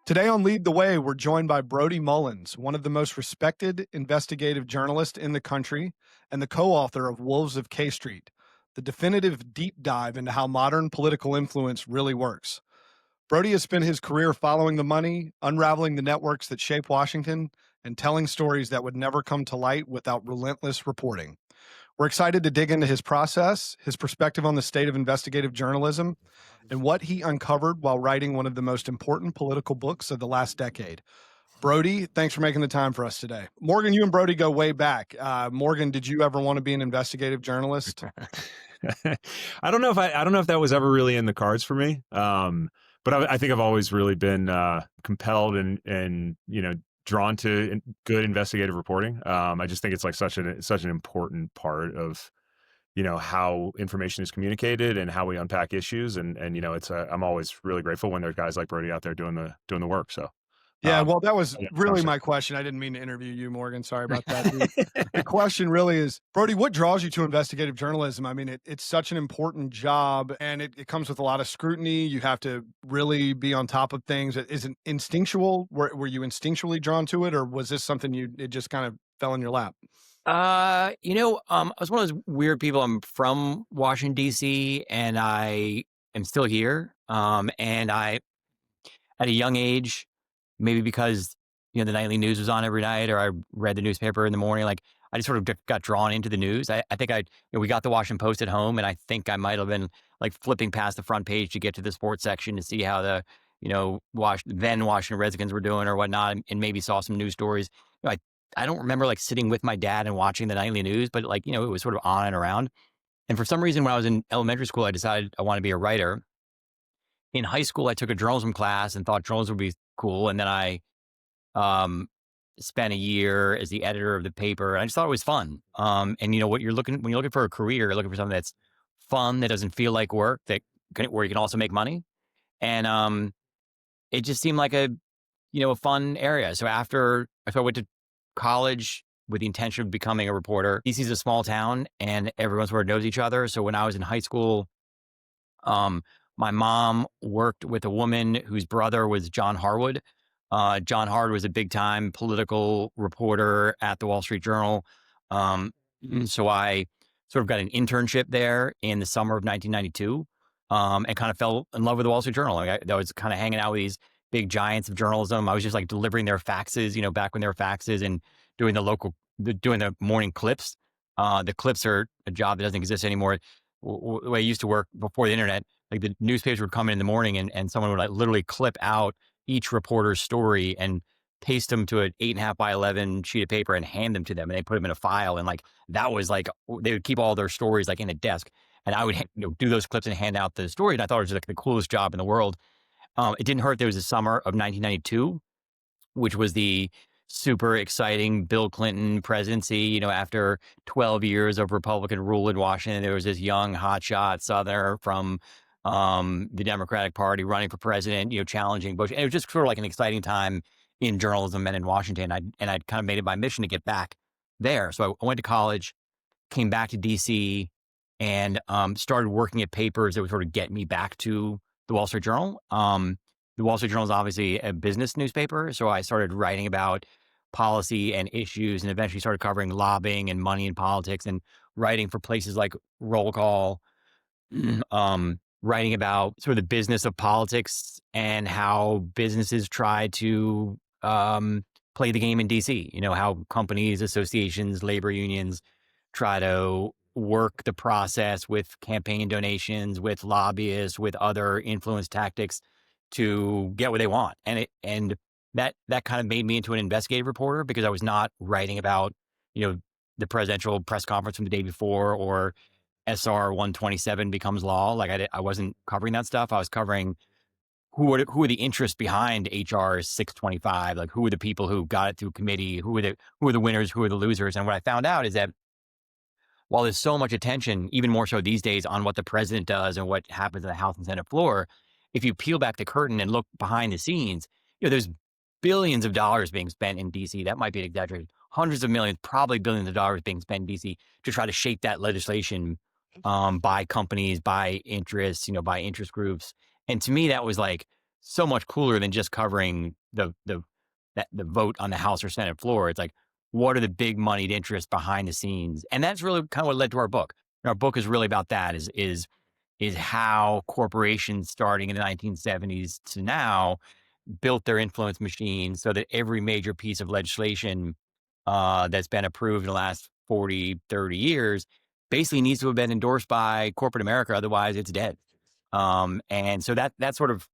Today on Lead the Way, we're joined by Brody Mullins, one of the most respected investigative journalists in the country and the co-author of Wolves of K Street, the definitive deep dive into how modern political influence really works. Brody has spent his career following the money, unraveling the networks that shape Washington, and telling stories that would never come to light without relentless reporting. We're excited to dig into his process, his perspective on the state of investigative journalism, and what he uncovered while writing one of the most important political books of the last decade. Brody, thanks for making the time for us today. Morgan, you and Brody go way back. Morgan, did you ever want to be an investigative journalist? I don't know if that was ever really in the cards for me. But I think I've always really been compelled and drawn to good investigative reporting. I just think it's like such an important part of how information is communicated and how we unpack issues. And I'm always really grateful when there's guys like Brody out there doing the work. So. Yeah, well, that was really my question. I didn't mean to interview you, Morgan. Sorry about that. The question really is, Brody, what draws you to investigative journalism? I mean, it's such an important job, and it comes with a lot of scrutiny. You have to really be on top of things. Is it instinctual? Were you instinctually drawn to it, or was this something it just kind of fell in your lap? I was one of those weird people. I'm from Washington, D.C., and I am still here. And I, at a young age, maybe because, the nightly news was on every night, or I read the newspaper in the morning, like I just sort of got drawn into the news. I think we got the Washington Post at home, and I think I might have been like flipping past the front page to get to the sports section to see how the, Washington Redskins were doing or whatnot, and maybe saw some news stories. I don't remember like sitting with my dad and watching the nightly news, but it was sort of on and around. And for some reason, when I was in elementary school, I decided I want to be a writer. In high school, I took a journalism class and thought journalism would be cool. And then I spent a year as the editor of the paper. And I just thought it was fun. And when you're looking for a career, you're looking for something that's fun, that doesn't feel like work, where you can also make money. And it just seemed like a fun area. So after I went to college with the intention of becoming a reporter. DC is a small town and everyone sort of knows each other. So when I was in high school, my mom worked with a woman whose brother was John Harwood. John Harwood was a big time political reporter at the Wall Street Journal. So I sort of got an internship there in the summer of 1992 and kind of fell in love with the Wall Street Journal. I was kind of hanging out with these big giants of journalism. I was just like delivering their faxes, back when there were faxes, and doing the morning clips. The clips are a job that doesn't exist anymore. The way I used to work before the internet, like the newspapers would come in the morning and someone would like literally clip out each reporter's story and paste them to an 8.5 by 11 sheet of paper and hand them to them. And they put them in a file. And like, that was like, they would keep all their stories like in a desk. And I would do those clips and hand out the story. And I thought it was like the coolest job in the world. It didn't hurt. There was a summer of 1992, which was the super exciting Bill Clinton presidency. After 12 years of Republican rule in Washington, there was this young hotshot Southerner from the Democratic Party running for president, challenging Bush. And it was just sort of like an exciting time in journalism and in Washington. I'd kind of made it my mission to get back there. So I went to college, came back to DC, and started working at papers that would sort of get me back to the Wall Street Journal. The Wall Street Journal is obviously a business newspaper. So I started writing about policy and issues, and eventually started covering lobbying and money and politics, and writing for places like Roll Call, writing about sort of the business of politics and how businesses try to play the game in DC. How companies, associations, labor unions try to work the process with campaign donations, with lobbyists, with other influence tactics to get what they want. And that kind of made me into an investigative reporter, because I was not writing about, the presidential press conference from the day before, or SR 127 becomes law. Like I wasn't covering that stuff. I was covering who are the interests behind HR 625, like who are the people who got it through committee, who are the winners, who are the losers. And what I found out is that while there's so much attention, even more so these days, on what the president does and what happens on the House and Senate floor, if you peel back the curtain and look behind the scenes, there's billions of dollars being spent in DC. That might be an exaggeration. Hundreds of millions, probably billions of dollars being spent in DC to try to shape that legislation by companies, by interests, by interest groups. And to me, that was like so much cooler than just covering the vote on the House or Senate floor. It's like, what are the big moneyed interests behind the scenes? And that's really kind of what led to our book. And our book is really about that is how corporations starting in the 1970s to now built their influence machine so that every major piece of legislation that's been approved in the last 40, 30 years basically needs to have been endorsed by corporate America. Otherwise, it's dead. And so that's sort of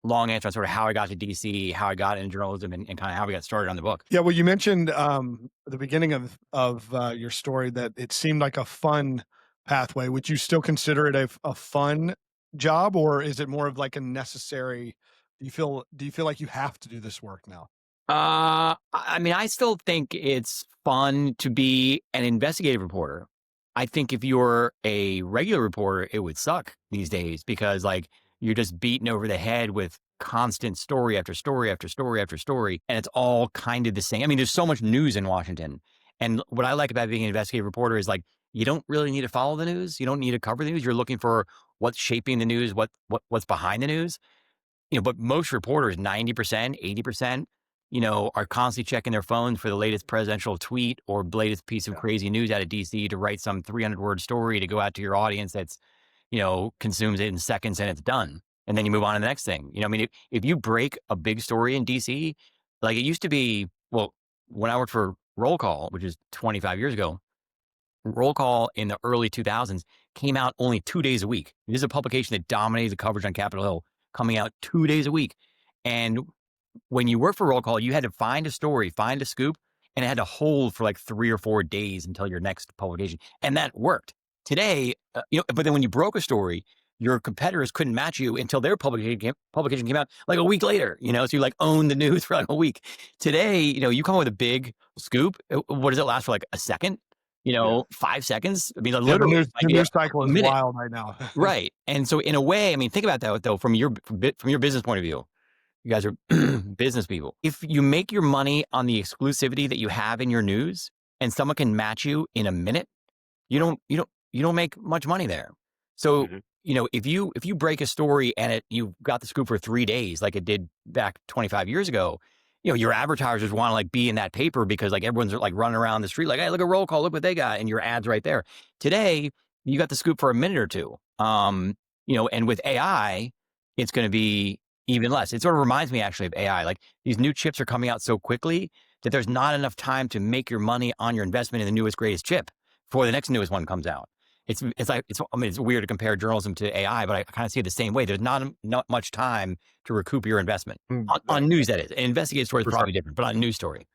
long answer on sort of how I got to DC, how I got into journalism, and kind of how we got started on the book. Yeah, well, you mentioned at the beginning of your story that it seemed like a fun pathway. Would you still consider it a fun job, or is it more of like a necessary? Do you feel like you have to do this work now? I mean, I still think it's fun to be an investigative reporter. I think if you're a regular reporter, it would suck these days because like you're just beaten over the head with constant story after story after story after story. And it's all kind of the same. I mean, there's so much news in Washington. And what I like about being an investigative reporter is like, you don't really need to follow the news. You don't need to cover the news. You're looking for what's shaping the news, what's behind the news. But most reporters, 90%, 80%, are constantly checking their phones for the latest presidential tweet or latest piece of crazy news out of DC to write some 300-word story to go out to your audience that's, consumes it in seconds and it's done. And then you move on to the next thing. I mean, if you break a big story in DC, like it used to be, well, when I worked for Roll Call, which is 25 years ago, Roll Call in the early 2000s came out only 2 days a week. This is a publication that dominated the coverage on Capitol Hill, coming out 2 days a week. And when you work for Roll Call, you had to find a story, find a scoop, and it had to hold for like 3 or 4 days until your next publication. And that worked. Today, but then when you broke a story, your competitors couldn't match you until their publication came out like a week later, so you like own the news for like a week. Today, you come up with a big scoop. What does it last for like a second? 5 seconons? I mean, Yeah, literally the news cycle a is minute. wild right now. Right. And so in a way, I mean, think about that though, from your business point of view. You guys are business people. If you make your money on the exclusivity that you have in your news and someone can match you in a minute, you don't make much money there. So, if you break a story and you got the scoop for 3 days, like it did back 25 years ago, your advertisers want to like be in that paper because like everyone's like running around the street, like, hey, look at Roll Call, look what they got. And your ad's right there. Today, you got the scoop for a minute or two. And with AI, it's going to be even less. It sort of reminds me actually of AI. Like these new chips are coming out so quickly that there's not enough time to make your money on your investment in the newest, greatest chip before the next newest one comes out. It's weird to compare journalism to AI, but I kind of see it the same way. There's not much time to recoup your investment on news. That is, an investigative story is probably different, but on a news story.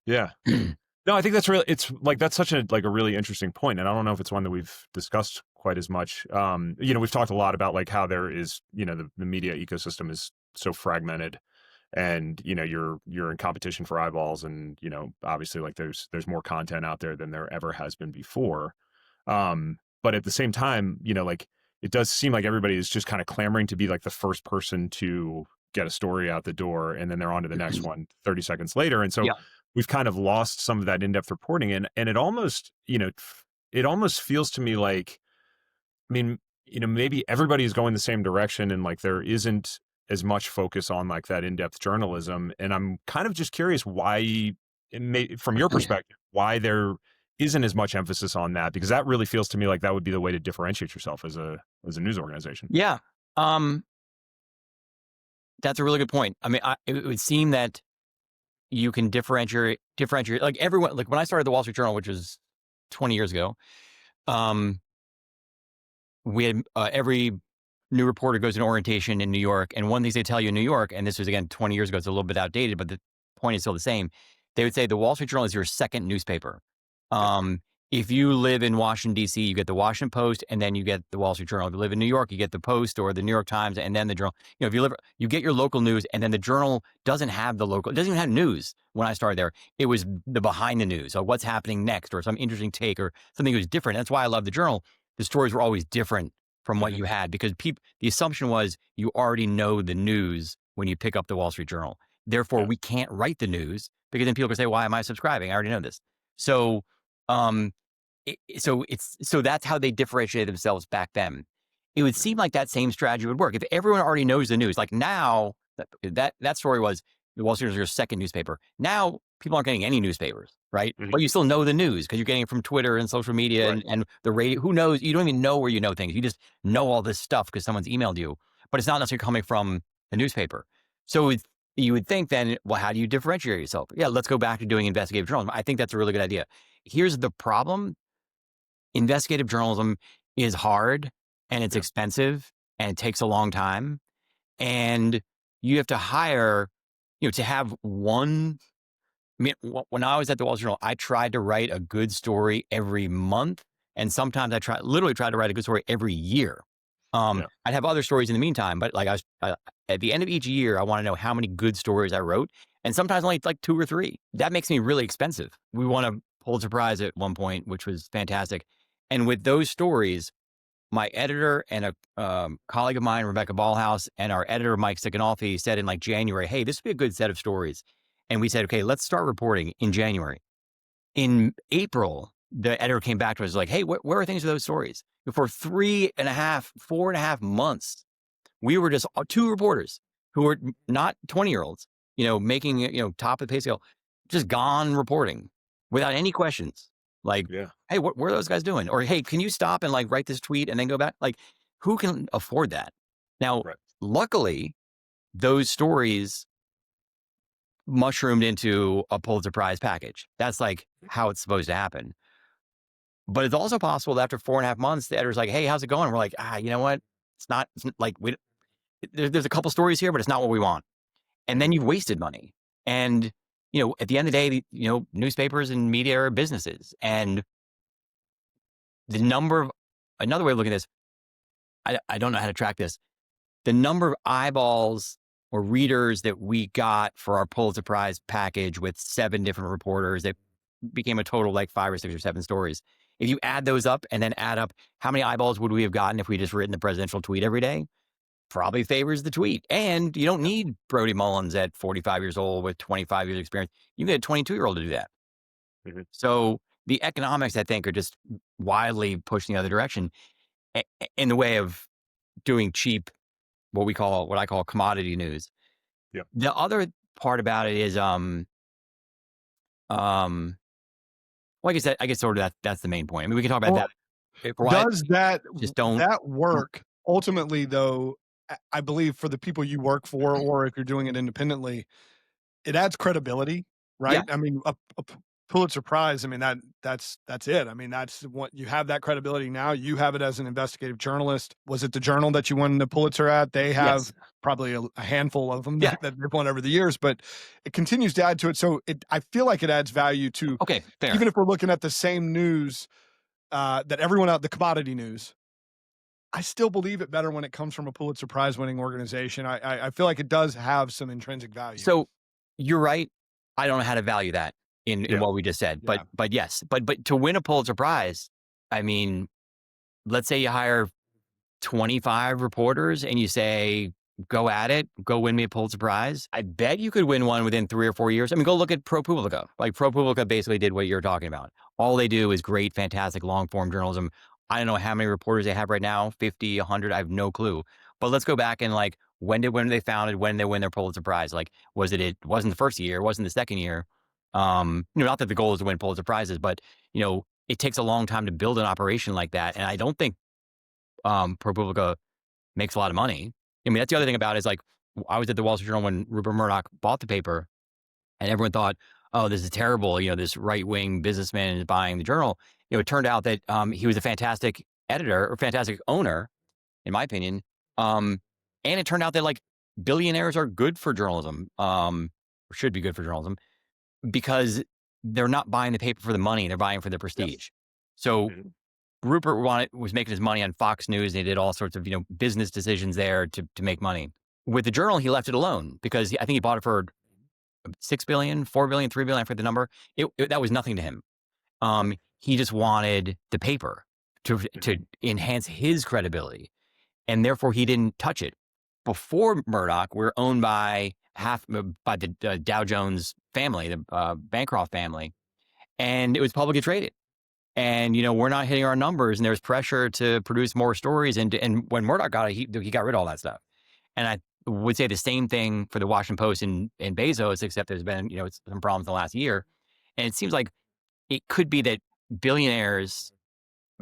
Yeah. No, I think that's really, it's like, that's such a really interesting point. And I don't know if it's one that we've discussed quite as much. We've talked a lot about like how there is, the media ecosystem is so fragmented and, you're in competition for eyeballs and, obviously like there's more content out there than there ever has been before. But at the same time, like it does seem like everybody is just kind of clamoring to be like the first person to get a story out the door and then they're on to the next one 30 seconds later. And so we've kind of lost some of that in-depth reporting and it almost, it almost feels to me like, I mean, maybe everybody is going the same direction and like there isn't as much focus on like that in-depth journalism. And I'm kind of just curious why, from your perspective, why there isn't as much emphasis on that, because that really feels to me like that would be the way to differentiate yourself as a news organization. Yeah. That's a really good point. I mean, it would seem that you can differentiate like everyone, like when I started the Wall Street Journal, which was 20 years ago, we had every new reporter goes to an orientation in New York. And one of the things they tell you in New York, and this was again 20 years ago, it's a little bit outdated, but the point is still the same. They would say the Wall Street Journal is your second newspaper. If you live in Washington, D.C., you get the Washington Post and then you get the Wall Street Journal. If you live in New York, you get the Post or the New York Times and then the Journal. If you get your local news and then the Journal doesn't have it doesn't even have news. When I started there, it was the behind the news, or what's happening next, or some interesting take or something that was different. That's why I love the Journal. The stories were always different from what you had because the assumption was you already know the news when you pick up the Wall Street Journal. Therefore, we can't write the news because then people can say, why am I subscribing? I already know this. So, So that's how they differentiated themselves back then. It would seem like that same strategy would work if everyone already knows the news. Like now, that story was the Wall Street Journal's second newspaper. Now people aren't getting any newspapers, right? Mhm. But you still know the news because you're getting it from Twitter and social media Right. and the radio. Who knows? You don't even know where you know things. You just know all this stuff because someone's emailed you, but it's not necessarily coming from the newspaper. So you would think then, well, how do you differentiate yourself? Yeah, let's go back to doing investigative journalism. I think that's a really good idea. Here's the problem. Investigative journalism is hard and it's Yeah. expensive and it takes a long time. And you have to hire, to have one. I mean, when I was at the Wall Street Journal, I tried to write a good story every month. And sometimes I literally tried to write a good story every year. Yeah. I'd have other stories in the meantime, but like at the end of each year, I want to know how many good stories I wrote. And sometimes only like 2 or 3. That makes me really expensive. We won a Pulitzer Prize at one point, which was fantastic. And with those stories, my editor and a colleague of mine, Rebecca Ballhaus, and our editor, Mike Stickinolfi, said in like January, hey, this would be a good set of stories. And we said, okay, let's start reporting in January. In April, the editor came back to us like, hey, where are things with those stories? For 3.5, 4.5 months, we were just 2 reporters who were not 20-year-olds, making, top of the pay scale, just gone reporting without any questions. Like, Yeah. hey, what are those guys doing? Or, hey, can you stop and like write this tweet and then go back? Like, who can afford that? Now, Right. luckily, those stories mushroomed into a Pulitzer Prize package. That's like how it's supposed to happen. But it's also possible that after 4.5 months, the editor's like, hey, how's it going? We're like, you know what? It's not like there's a couple stories here, but it's not what we want. And then you've wasted money. And, at the end of the day, newspapers and media are businesses. And another way of looking at this, I don't know how to track this. The number of eyeballs or readers that we got for our Pulitzer Prize package with 7 different reporters that became a total like 5 or 6 or 7 stories. If you add those up and then add up how many eyeballs would we have gotten if we just written the presidential tweet every day, probably favors the tweet. And you don't need Brody Mullins at 45 years old with 25 years experience. You can get a 22-year-old to do that. Mhm. So the economics, I think, are just wildly pushing the other direction in the way of doing cheap, what I call commodity news. Yeah. The other part about it is, like I said, I guess sort of that's the main point. I mean, we can talk about Well, that. For why does that just don't. that work ultimately though, I believe for the people you work for, or if you're doing it independently, it adds credibility, Yeah. right? I mean, a Pulitzer Prize, I mean, that's it. I mean, that's what you have, that credibility now. You have it as an investigative journalist. Was it the Journal that you won the Pulitzer at? They have Yes. probably a handful of them Yeah. that they've won over the years, but it continues to add to it. So I feel like it adds value to, Okay. Fair. even if we're looking at the same news that everyone out, the commodity news, I still believe it better when it comes from a Pulitzer Prize winning organization. I feel like it does have some intrinsic value. So you're right. I don't know how to value that in Yeah. what we just said, Yeah. but yes, but to win a Pulitzer Prize, I mean, let's say you hire 25 reporters and you say, go at it, go win me a Pulitzer Prize. I bet you could win one within 3 or 4 years. I mean, go look at ProPublica. Like ProPublica basically did what you're talking about. All they do is great, fantastic long form journalism. I don't know how many reporters they have right now, 50, 100, I have no clue. But let's go back and like, when they founded, when they win their Pulitzer Prize? Like, it wasn't the first year, it wasn't the second year. Not that the goal is to win Pulitzer Prizes, but it takes a long time to build an operation like that. And I don't think ProPublica makes a lot of money. I mean, that's the other thing about it is like, I was at the Wall Street Journal when Rupert Murdoch bought the paper and everyone thought, oh, this is terrible. This right-wing businessman is buying the journal. It turned out that he was a fantastic editor or fantastic owner, in my opinion. And it turned out that like billionaires are good for journalism, or should be good for journalism, because they're not buying the paper for the money. They're buying for the prestige. So Mhm. Rupert was making his money on Fox News. And he did all sorts of, business decisions there to make money. With the Journal, he left it alone because I think he bought it for $6 billion, $4 billion, $3 billion. I forget the number. That was nothing to him. He just wanted the paper to enhance his credibility, and therefore he didn't touch it. Before Murdoch, we're owned by the Dow Jones family, the Bancroft family, and it was publicly traded. and we're not hitting our numbers, and there's pressure to produce more stories. And when Murdoch got it, he got rid of all that stuff. And I would say the same thing for the Washington Post and Bezos, except there's been some problems in the last year. And it seems like it could be that billionaires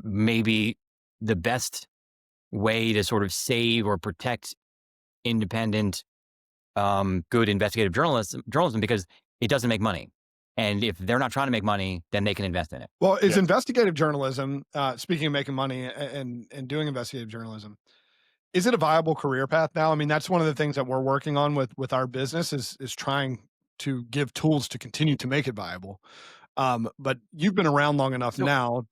maybe the best way to sort of save or protect independent, good investigative journalism, because it doesn't make money. And if they're not trying to make money, then they can invest in it. Well, is investigative journalism, speaking of making money and doing investigative journalism, is it a viable career path now? I mean, that's one of the things that we're working on with our business is trying to give tools to continue to make it viable. But you've been around long enough now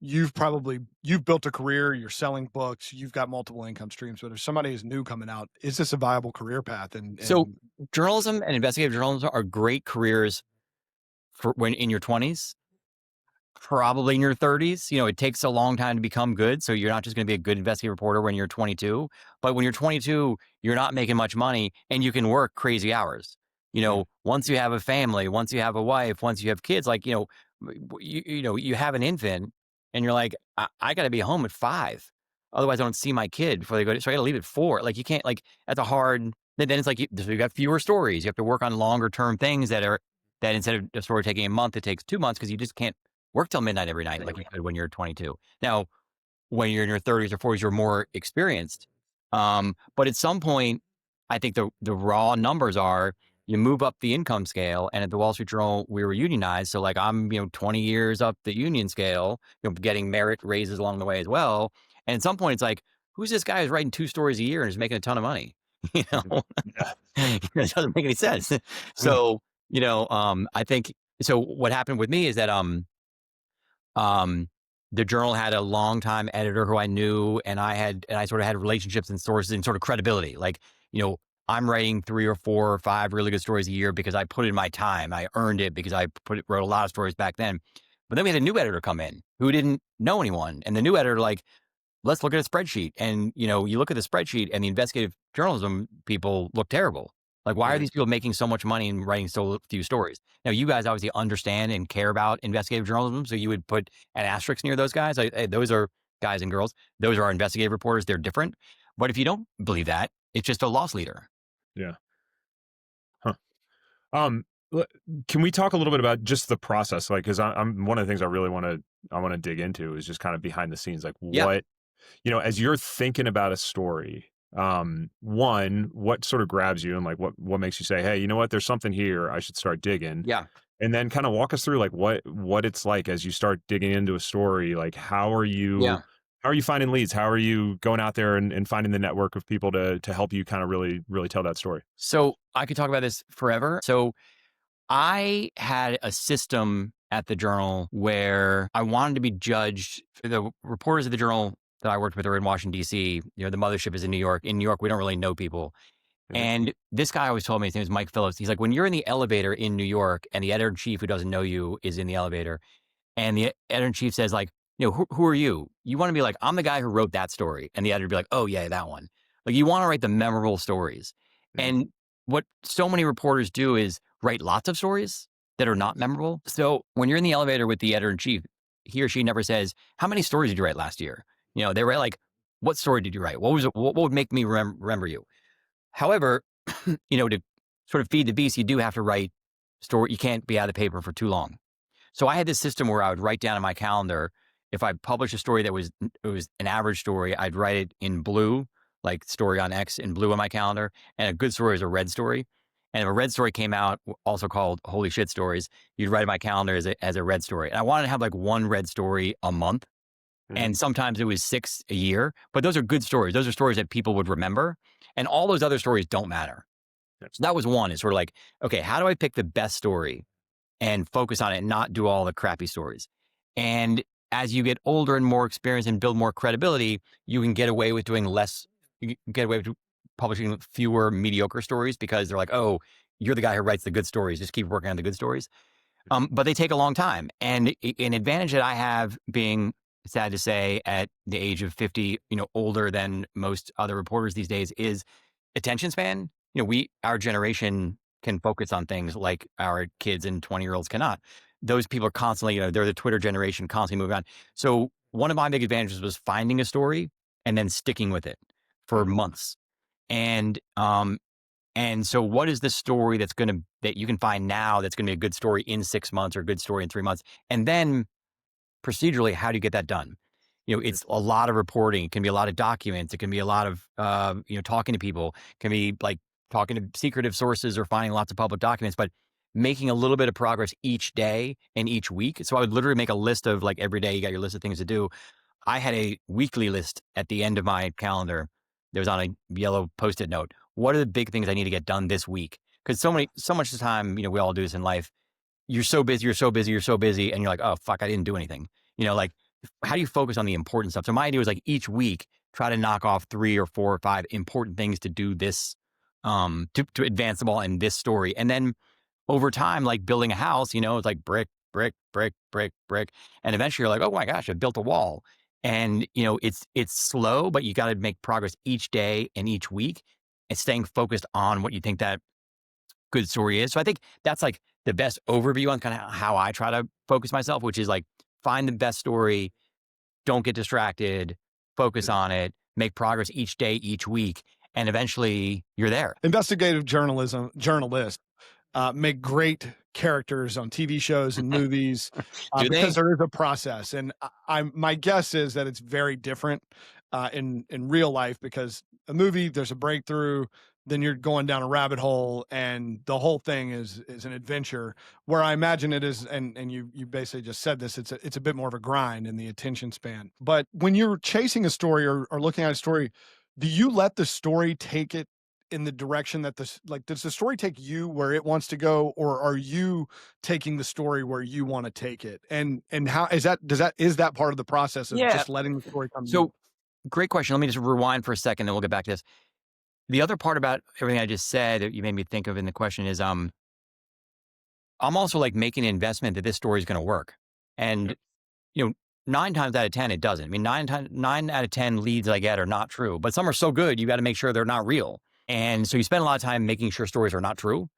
you've built a career, you're selling books, you've got multiple income streams. But if somebody is new coming out, is this a viable career path? So journalism and investigative journalism are great careers for when in your 20s, probably in your 30s. It takes a long time to become good. So you're not just going to be a good investigative reporter when you're 22, but when you're 22, you're not making much money and you can work crazy hours. Once you have a family, once you have a wife, once you have kids, like, you have an infant and you're like, I got to be home at 5. Otherwise I don't see my kid before they go so I got to leave at 4. Like, you can't, like, that's a hard, then it's like, so you got fewer stories. You have to work on longer term things that instead of a story taking a month, it takes 2 months because you just can't work till midnight every night like you could when you're 22. Now, when you're in your 30s or 40s, you're more experienced. But at some point, I think the raw numbers are you move up the income scale. And at the Wall Street Journal, we were unionized. So like I'm 20 years up the union scale, getting merit raises along the way as well. And at some point, it's like, who's this guy who's writing 2 stories a year and is making a ton of money? It doesn't make any sense. So, I think, so what happened with me is that, the Journal had a longtime editor who I knew, and I sort of had relationships and sources and sort of credibility. Like, I'm writing 3 or 4 or 5 really good stories a year because I put in my time. I earned it because I wrote a lot of stories back then. But then we had a new editor come in who didn't know anyone. And the new editor, like, let's look at a spreadsheet. And, you look at the spreadsheet and the investigative journalism people look terrible. Like, why are these people making so much money and writing so few stories? Now, you guys obviously understand and care about investigative journalism, so you would put an asterisk near those guys. Hey, those are guys and girls. Those are our investigative reporters. They're different. But if you don't believe that, it's just a loss leader. Yeah. Huh. Can we talk a little bit about just the process? Like, because I'm one of the things I really want to dig into is just kind of behind the scenes. Like, what, as you're thinking about a story, one, what sort of grabs you and like what makes you say, hey, you know what, there's something here, I should start digging. Yeah. And then kind of walk us through like what it's like as you start digging into a story. Like, how are you finding leads? How are you going out there and finding the network of people to help you kind of really, really tell that story? So I could talk about this forever. So I had a system at the Journal where I wanted to be judged. The reporters of the Journal that I worked with are in Washington, D.C. The mothership is in New York. In New York, we don't really know people. And this guy always told me, his name is Mike Phillips. He's like, when you're in the elevator in New York and the editor-in-chief who doesn't know you is in the elevator, and the editor-in-chief says like, who are you? You want to be like, I'm the guy who wrote that story. And the editor would be like, oh yeah, that one. Like, you want to write the memorable stories. And what so many reporters do is write lots of stories that are not memorable. So when you're in the elevator with the editor-in-chief, he or she never says, how many stories did you write last year? They write like, what story did you write? What would make me remember you? However, to sort of feed the beast, you do have to write story. You can't be out of the paper for too long. So I had this system where I would write down in my calendar, if I published a story it was an average story, I'd write it in blue, like story on X in blue on my calendar. And a good story is a red story. And if a red story came out, also called holy shit stories, you'd write in my calendar as a red story. And I wanted to have like 1 red story a month. And sometimes it was 6 a year, but those are good stories. Those are stories that people would remember. And all those other stories don't matter. So that was one, is sort of like, okay, how do I pick the best story and focus on it and not do all the crappy stories? And as you get older and more experienced and build more credibility, you can get away with doing less, you can get away with publishing fewer mediocre stories because they're like, oh, you're the guy who writes the good stories. Just keep working on the good stories. But they take a long time. And an advantage that I have, being sad to say at the age of 50, older than most other reporters these days, is attention span. Our generation can focus on things like our kids and 20-year-olds cannot. those people are constantly, they're the Twitter generation, constantly moving on. So one of my big advantages was finding a story and then sticking with it for months. And so what is the story that you can find now that's going to be a good story in 6 months or a good story in 3 months? And then procedurally, how do you get that done? It's a lot of reporting. It can be a lot of documents. It can be a lot of, talking to people. It can be like talking to secretive sources or finding lots of public documents, but making a little bit of progress each day and each week. So I would literally make a list of, like, every day you got your list of things to do. I had a weekly list at the end of my calendar. There was on a yellow Post-it note. What are the big things I need to get done this week? Because so much of the time, we all do this in life. You're so busy, and you're like, oh, fuck, I didn't do anything. Like, how do you focus on the important stuff? So my idea was, like, each week, try to knock off 3 or 4 or 5 important things to do this, to advance the ball in this story. And then over time, like building a house, it's like brick, brick, brick, brick, brick. And eventually you're like, oh my gosh, I built a wall. And, it's slow, but you got to make progress each day and each week and staying focused on what you think that good story is. So I think that's like the best overview on kind of how I try to focus myself, which is like find the best story, don't get distracted, focus on it, make progress each day, each week, and eventually you're there. Investigative journalists make great characters on TV shows and movies because there is a process. And my guess is that it's very different in real life, because a movie, there's a breakthrough, then you're going down a rabbit hole, and the whole thing is an adventure. Where I imagine it is, and you basically just said this, it's a bit more of a grind in the attention span. But when you're chasing a story or looking at a story, do you let the story take it in the direction that does the story take you where it wants to go, or are you taking the story where you want to take it? And how is that part of the process of just letting the story come to you? Great question. Let me just rewind for a second, then we'll get back to this. The other part about everything I just said that you made me think of in the question is, I'm also like making an investment that this story is going to work. And, 9 times out of 10, it doesn't. I mean, 9 out of 10 leads I get are not true, but some are so good, you got to make sure they're not real. And so you spend a lot of time making sure stories are not true,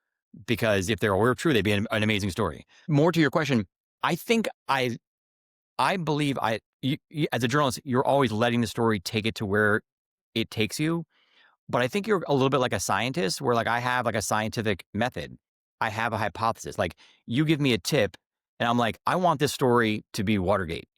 because if they were true, they'd be an amazing story. More to your question, I think I believe as a journalist, you're always letting the story take it to where it takes you. But I think you're a little bit like a scientist, where like I have like a scientific method. I have a hypothesis. Like, you give me a tip and I'm like, I want this story to be Watergate.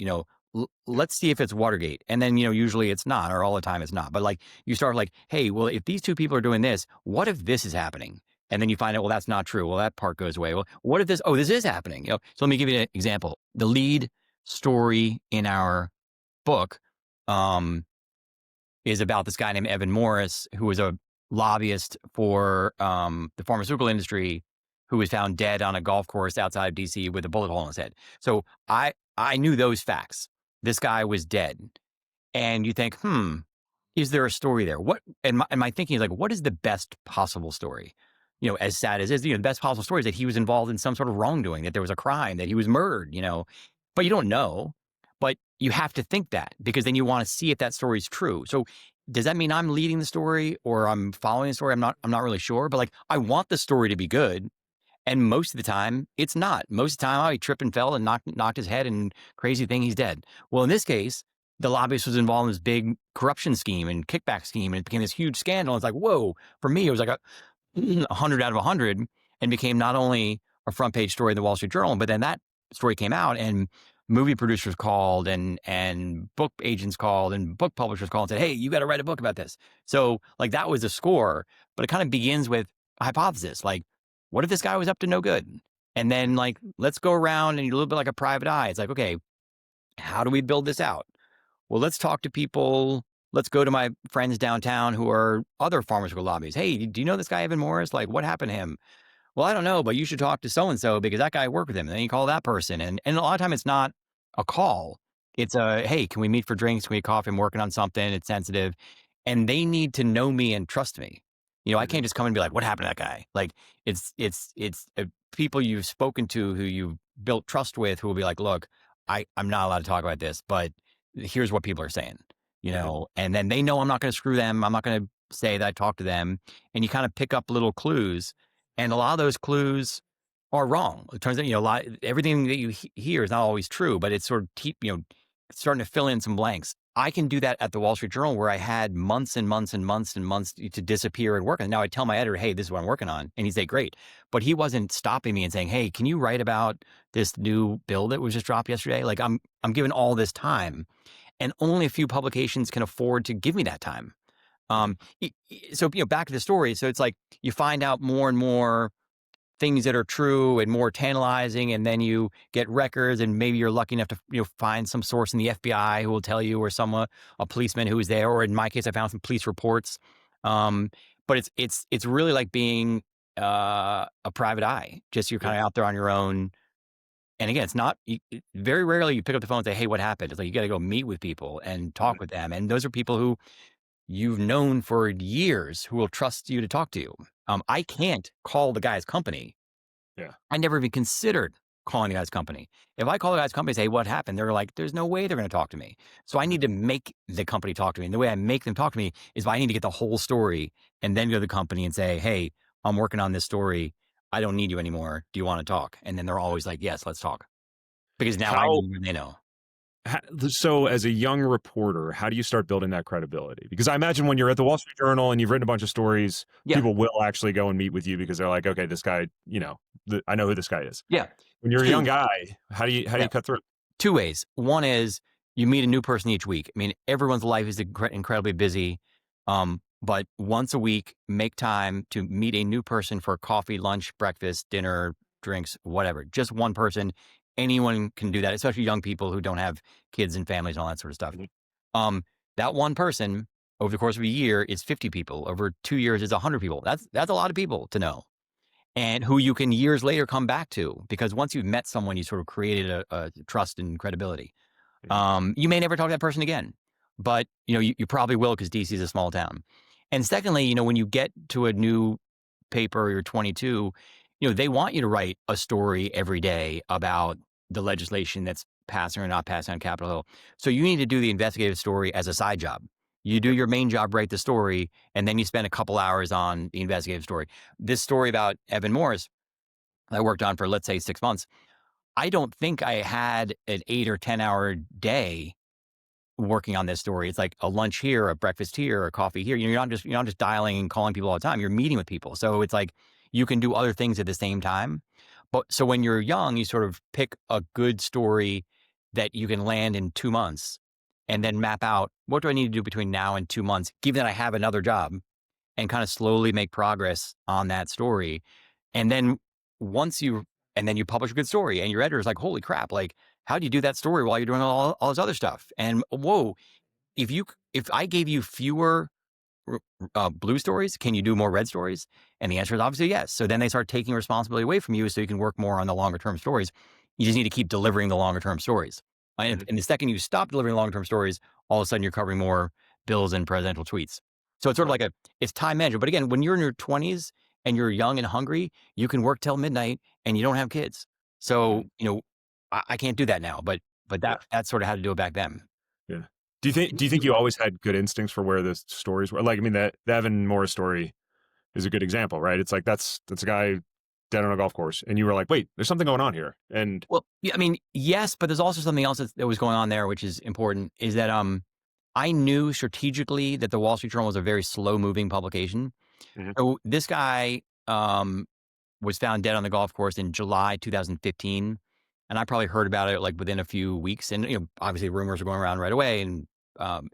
Let's see if it's Watergate. And then, usually it's not, or all the time it's not. But like, you start like, hey, well, if these two people are doing this, what if this is happening? And then you find out, well, that's not true. Well, that part goes away. Well, what if this is happening? So let me give you an example. The lead story in our book, is about this guy named Evan Morris, who was a lobbyist for the pharmaceutical industry, who was found dead on a golf course outside of DC with a bullet hole in his head. So I knew those facts. This guy was dead. And you think, is there a story there? And my thinking is like, what is the best possible story? As sad as it is, the best possible story is that he was involved in some sort of wrongdoing, that there was a crime, that he was murdered, but you don't know. But you have to think that, because then you want to see if that story is true. So does that mean I'm leading the story or I'm following the story? I'm not really sure, but like, I want the story to be good. And most of the time it's not. Most of the time he tripped and fell and knocked his head, and crazy thing, he's dead. Well, in this case, the lobbyist was involved in this big corruption scheme and kickback scheme, and it became this huge scandal. It's like, whoa, for me, it was like 100 out of 100, and became not only a front page story in the Wall Street Journal, but then that story came out and movie producers called and book agents called and book publishers called and said, hey, you got to write a book about this. So like, that was a score, but it kind of begins with a hypothesis. Like, what if this guy was up to no good? And then like, let's go around and you're a little bit like a private eye. It's like, okay, how do we build this out? Well, let's talk to people. Let's go to my friends downtown who are other pharmaceutical lobbies. Hey, do you know this guy, Evan Morris? Like, what happened to him? Well, I don't know, but you should talk to so-and-so because that guy worked with him. And then you call that person. And a lot of time it's not a call. It's a, hey, can we meet for drinks? Can we coffee? I'm working on something. It's sensitive. And they need to know me and trust me. I can't just come and be like, what happened to that guy? Like, it's people you've spoken to who you've built trust with, who will be like, look, I'm not allowed to talk about this, but here's what people are saying, and then they know I'm not going to screw them. I'm not going to say that I talked to them. And you kind of pick up little clues. And a lot of those clues are wrong. It turns out, everything that you hear is not always true, but it's sort of starting to fill in some blanks. I can do that at the Wall Street Journal, where I had months and months and months and months to disappear and work. And now I tell my editor, hey, this is what I'm working on. And he'd say, great. But he wasn't stopping me and saying, hey, can you write about this new bill that was just dropped yesterday? Like I'm given all this time, and only a few publications can afford to give me that time. So, back to the story. So it's like you find out more and more things that are true and more tantalizing, and then you get records, and maybe you're lucky enough to find some source in the FBI who will tell you, or a policeman who was there, or in my case I found some police reports. But it's really like being a private eye. Just you're kind of out there on your own. And again, it's not very rarely you pick up the phone and say, hey, what happened? It's like you got to go meet with people and talk with them, and those are people who you've known for years who will trust you to talk to you. I can't call the guy's company. Yeah. I never even considered calling the guy's company. If I call the guy's company and say, hey, what happened? They're like, there's no way they're going to talk to me. So I need to make the company talk to me. And the way I make them talk to me is I need to get the whole story and then go to the company and say, hey, I'm working on this story. I don't need you anymore. Do you want to talk? And then they're always like, yes, let's talk. Because now I know when they know. So as a young reporter, how do you start building that credibility? Because I imagine when you're at the Wall Street Journal and you've written a bunch of stories, people will actually go and meet with you because they're like, okay, this guy, I know who this guy is. Yeah. When you're a young guy, how do you cut through? Two ways. One is you meet a new person each week. I mean, everyone's life is incredibly busy. But once a week, make time to meet a new person for coffee, lunch, breakfast, dinner, drinks, whatever. Just one person. Anyone can do that, especially young people who don't have kids and families and all that sort of stuff. That one person over the course of a year is 50 people. Over 2 years is 100 people. That's a lot of people to know, and who you can years later come back to, because once you've met someone, you sort of created a trust and credibility. You may never talk to that person again, but you probably will, because DC is a small town. And secondly, when you get to a new paper, you're 22, they want you to write a story every day about the legislation that's passing or not passing on Capitol Hill. So you need to do the investigative story as a side job. You do your main job, write the story, and then you spend a couple hours on the investigative story. This story about Evan Morris I worked on for, let's say, 6 months. I don't think I had an 8 or 10 hour day working on this story. It's like a lunch here, a breakfast here, a coffee here. You're not just dialing and calling people all the time. You're meeting with people. So it's like you can do other things at the same time. But so when you're young, you sort of pick a good story that you can land in 2 months, and then map out, what do I need to do between now and 2 months, given that I have another job, and kind of slowly make progress on that story. And then you publish a good story, and your editor is like, holy crap, like, how do you do that story while you're doing all this other stuff? And whoa, if I gave you fewer blue stories, can you do more red stories? And the answer is obviously yes. So then they start taking responsibility away from you, so you can work more on the longer term stories. You just need to keep delivering the longer term stories. And the second you stop delivering long term stories, all of a sudden you're covering more bills and presidential tweets. So it's sort of like it's time management. But again, when you're in your 20s and you're young and hungry, you can work till midnight and you don't have kids. So, I can't do that now, but that's sort of how to do it back then. Yeah. Do you think you always had good instincts for where the stories were? Like, I mean, the Evan Morris story is a good example, right? It's like that's a guy dead on a golf course, and you were like, wait, there's something going on here. And well, yeah, I mean, yes, but there's also something else that was going on there, which is important, is that I knew strategically that the Wall Street Journal was a very slow moving publication. So this guy was found dead on the golf course in July 2015. And I probably heard about it like within a few weeks. And, obviously rumors were going around right away. And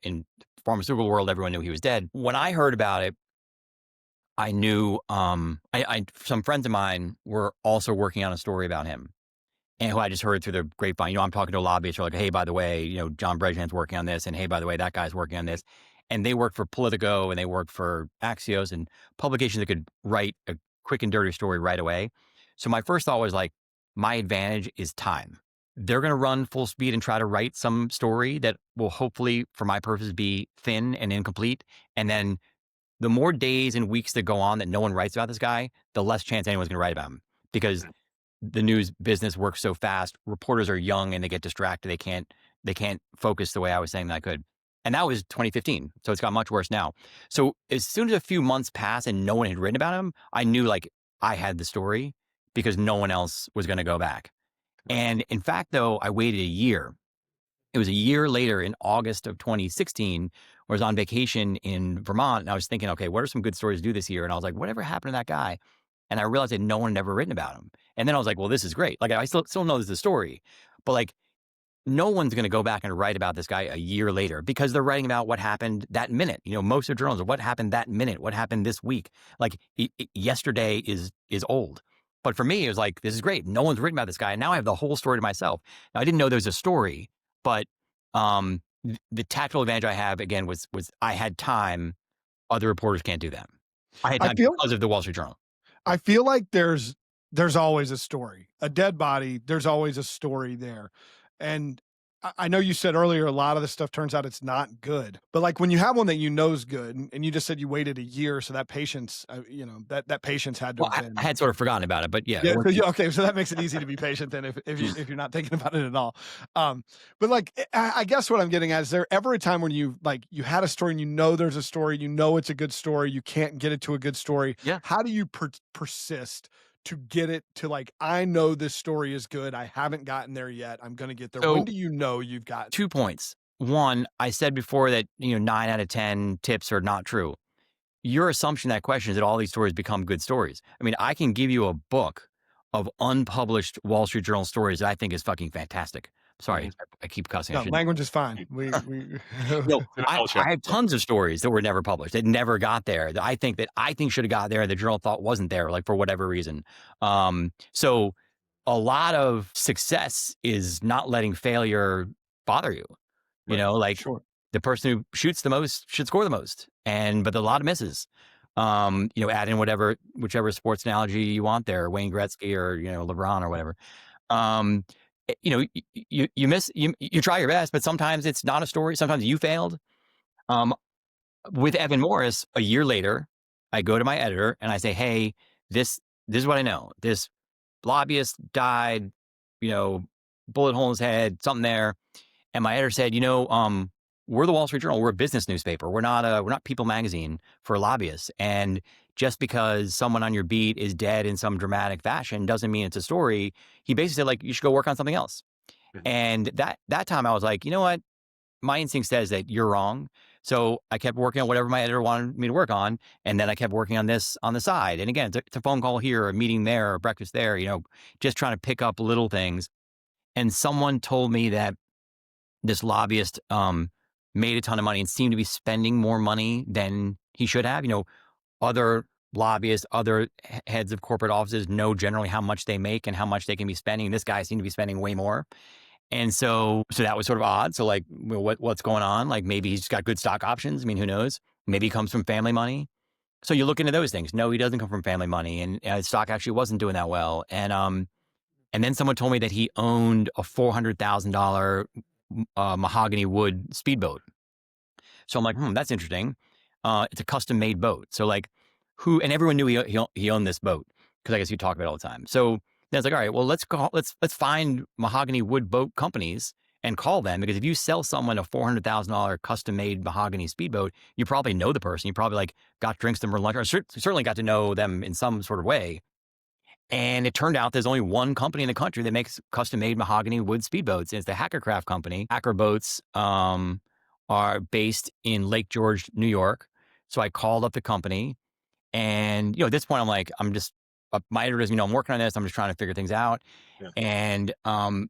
in the pharmaceutical world, everyone knew he was dead. When I heard about it, I knew some friends of mine were also working on a story about him, and who I just heard through the grapevine. I'm talking to a lobbyist. They're like, hey, by the way, John Brejan's working on this. And hey, by the way, that guy's working on this. And they worked for Politico, and they worked for Axios, and publications that could write a quick and dirty story right away. So my first thought was like, my advantage is time. They're going to run full speed and try to write some story that will hopefully, for my purposes, be thin and incomplete. And then the more days and weeks that go on that no one writes about this guy, the less chance anyone's going to write about him, because the news business works so fast. Reporters are young and they get distracted. They can't focus the way I was saying that I could. And that was 2015. So it's got much worse now. So as soon as a few months passed and no one had written about him, I knew like I had the story, because no one else was going to go back. And in fact, though, I waited a year. It was a year later in August of 2016, where I was on vacation in Vermont, and I was thinking, okay, what are some good stories to do this year? And I was like, whatever happened to that guy? And I realized that no one had ever written about him. And then I was like, well, this is great. Like, I still know this is a story, but like, no one's going to go back and write about this guy a year later because they're writing about what happened that minute. You know, most of journals are what happened that minute, what happened this week. Like yesterday is old. But for me, it was like, this is great. No one's written about this guy. And now I have the whole story to myself. Now, I didn't know there was a story, but the tactical advantage I have, again, was I had time. Other reporters can't do that. I had time because of the Wall Street Journal. I feel like there's always a story. A dead body, there's always a story there. And I know you said earlier, a lot of this stuff turns out it's not good, but like when you have one that you know is good, and you just said you waited a year, so that patience, that patience had to. Well, I had sort of forgotten about it, but yeah. Okay, so that makes it easy to be patient then if you're not thinking about it at all. But like I guess what I'm getting at is, there ever a time when you had a story and you know there's a story, you know it's a good story, you can't get it to a good story. Yeah. How do you persist to get it to, like, I know this story is good, I haven't gotten there yet, I'm going to get there? So, when do you know you've got 2 points? One, I said before that, 9 out of 10 tips are not true. Your assumption, that question, is that all these stories become good stories. I mean, I can give you a book of unpublished Wall Street Journal stories that I think is fucking fantastic. Sorry, I keep cussing. No, language is fine. I have tons of stories that were never published, that never got there, that I think should have got there, the journal thought wasn't there, like for whatever reason. So a lot of success is not letting failure bother you. Sure. The person who shoots the most should score the most, but there are a lot of misses. Add in whichever sports analogy you want there, Wayne Gretzky or LeBron or whatever. You miss, you try your best, but sometimes it's not a story. Sometimes you failed. With Evan Morris, a year later, I go to my editor and I say, hey, this is what I know. This lobbyist died, bullet hole in his head, something there. And my editor said, we're the Wall Street Journal. We're a business newspaper. We're not People magazine for lobbyists. And just because someone on your beat is dead in some dramatic fashion doesn't mean it's a story. He basically said, like, you should go work on something else. Mm-hmm. And that time I was like, you know what? My instinct says that you're wrong. So I kept working on whatever my editor wanted me to work on. And then I kept working on this on the side. And again, it's a phone call here, a meeting there, or breakfast there, just trying to pick up little things. And someone told me that this lobbyist made a ton of money and seemed to be spending more money than he should have. Other lobbyists, other heads of corporate offices know generally how much they make and how much they can be spending. This guy seemed to be spending way more. And so that was sort of odd. So like, what's going on? Like, maybe he's got good stock options. I mean, who knows? Maybe he comes from family money. So you look into those things. No, he doesn't come from family money, and stock actually wasn't doing that well. And then someone told me that he owned a $400,000 mahogany wood speedboat. So I'm like, that's interesting. It's a custom made boat. So like, and everyone knew he owned this boat because I guess you talk about it all the time. So then it's like, all right, well, let's find mahogany wood boat companies and call them, because if you sell someone a $400,000 custom made mahogany speedboat, you probably know the person. You probably like got drinks to them for lunch, or certainly got to know them in some sort of way. And it turned out there's only one company in the country that makes custom-made mahogany wood speedboats. And it's the Hackercraft company. Hacker boats are based in Lake George, New York. So I called up the company, and at this point I'm like, my editor doesn't know I'm working on this. I'm just trying to figure things out. Yeah. And